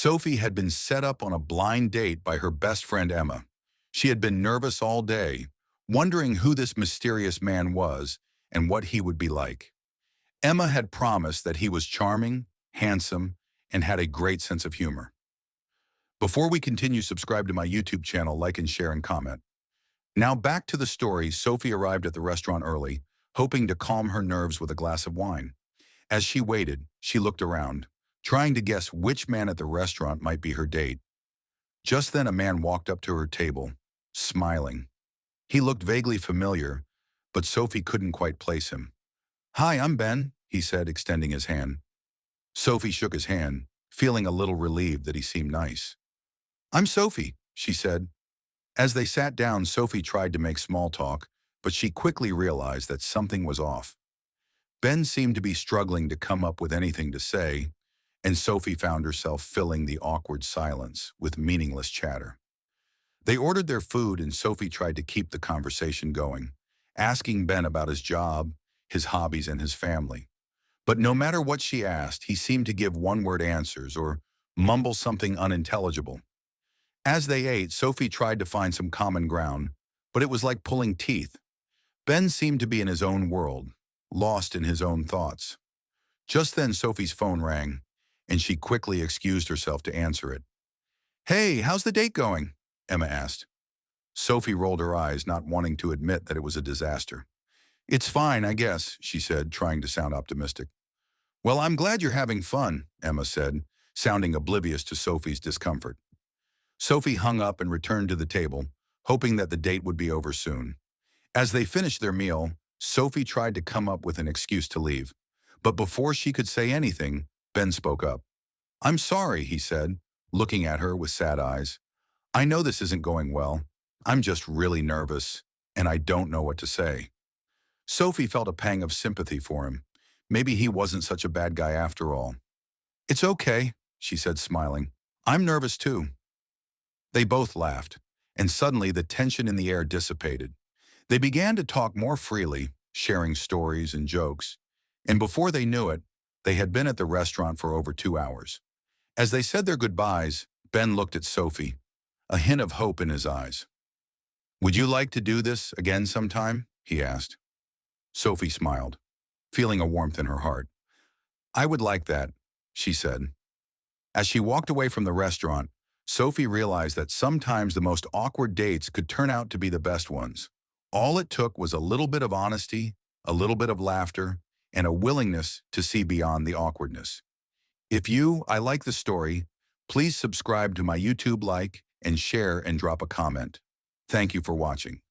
Sophie had been set up on a blind date by her best friend Emma. She had been nervous all day, wondering who this mysterious man was and what he would be like. Emma had promised that he was charming, handsome, and had a great sense of humor. Before we continue, subscribe to my YouTube channel, like and share and comment. Now back to the story. Sophie arrived at the restaurant early, hoping to calm her nerves with a glass of wine. As she waited, she looked around, trying to guess which man at the restaurant might be her date. Just then a man walked up to her table, smiling. He looked vaguely familiar, but Sophie couldn't quite place him. "Hi, I'm Ben," he said, extending his hand. Sophie shook his hand, feeling a little relieved that he seemed nice. "I'm Sophie," she said. As they sat down, Sophie tried to make small talk, but she quickly realized that something was off. Ben seemed to be struggling to come up with anything to say, and Sophie found herself filling the awkward silence with meaningless chatter. They ordered their food and Sophie tried to keep the conversation going, asking Ben about his job, his hobbies, and his family. But no matter what she asked, he seemed to give one-word answers or mumble something unintelligible. As they ate, Sophie tried to find some common ground, but it was like pulling teeth. Ben seemed to be in his own world, lost in his own thoughts. Just then Sophie's phone rang, and she quickly excused herself to answer it. "Hey, how's the date going?" Emma asked. Sophie rolled her eyes, not wanting to admit that it was a disaster. "It's fine, I guess," she said, trying to sound optimistic. "Well, I'm glad you're having fun," Emma said, sounding oblivious to Sophie's discomfort. Sophie hung up and returned to the table, hoping that the date would be over soon. As they finished their meal, Sophie tried to come up with an excuse to leave. But before she could say anything, Ben spoke up. "I'm sorry," he said, looking at her with sad eyes. "I know this isn't going well. I'm just really nervous, and I don't know what to say." Sophie felt a pang of sympathy for him. Maybe he wasn't such a bad guy after all. "It's okay," she said, smiling. "I'm nervous too." They both laughed, and suddenly the tension in the air dissipated. They began to talk more freely, sharing stories and jokes, and before they knew it, they had been at the restaurant for over 2 hours. As they said their goodbyes, Ben looked at Sophie, a hint of hope in his eyes. "Would you like to do this again sometime?" he asked. Sophie smiled, feeling a warmth in her heart. "I would like that," she said. As she walked away from the restaurant, Sophie realized that sometimes the most awkward dates could turn out to be the best ones. All it took was a little bit of honesty, a little bit of laughter, and a willingness to see beyond the awkwardness. If I like the story, please subscribe to my YouTube, like, and share and drop a comment. Thank you for watching.